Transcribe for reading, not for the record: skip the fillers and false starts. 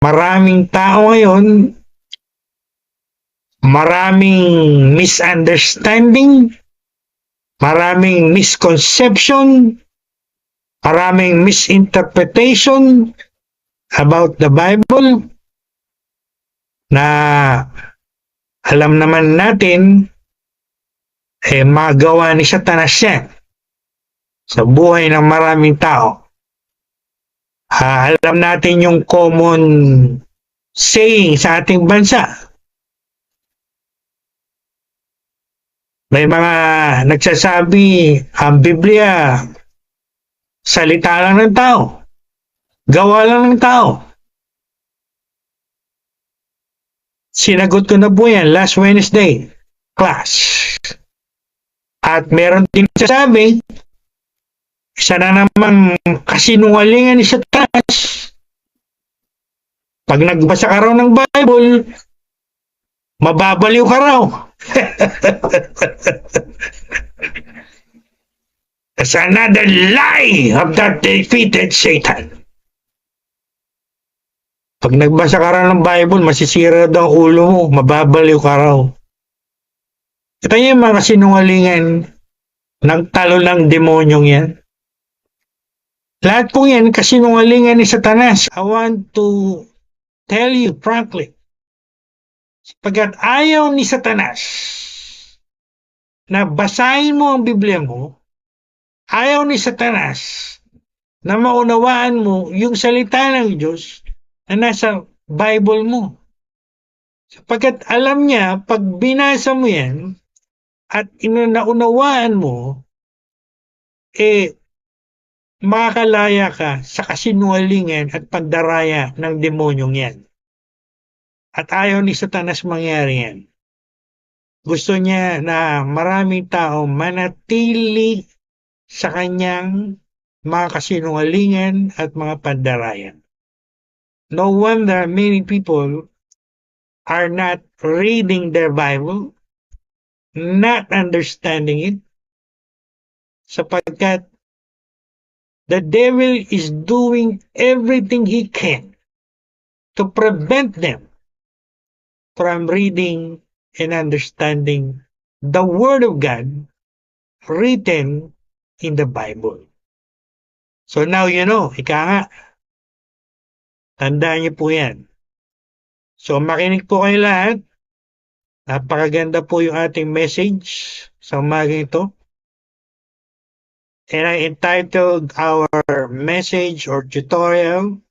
Maraming tao ngayon, maraming misunderstanding, maraming misconception, maraming misinterpretation about the Bible na alam naman natin magawa ni Satanas yan sa buhay ng maraming tao. Alam natin yung common saying sa ating bansa. May mga nagsasabi, ang Biblia, salita lang ng tao. Gawa lang ng tao. Sinagot ko na po yan last Wednesday class. At meron din nagsasabi, isa na naman kasinungalingan ni Satanas. Pag nagbasa ka raw ng Bible, mababaliw ka raw. That's another lie of that defeated Satan. Pag nagbasa ka raw ng Bible, masisira daw ang ulo mo, mababaliw ka raw. Ito yung mga kasinungalingan ng talo ng demonyong yan. Lahat po yan kasinungalingan ni Satanas. I want to tell you frankly, pagkat ayaw ni Satanas na basahin mo ang Biblia mo, ayaw ni Satanas na maunawaan mo yung salita ng Diyos na nasa Bible mo. Sapagkat alam niya, pag binasa mo yan at naunawaan mo, makakalaya ka sa kasinungalingan at pagdaraya ng demonyong yan. At ayaw ni Satanas mangyari yan. Gusto niya na maraming tao manatili sa kanyang mga kasinungalingan at mga pandaraya. No wonder many people are not reading their Bible, not understanding it, sapagkat the devil is doing everything he can to prevent them from reading and understanding the Word of God written in the Bible. So now you know, ika nga, tandaan niyo po yan. So makinig po kayo lahat. Napakaganda po yung ating message sa umagang ito. And I entitled our message or tutorial,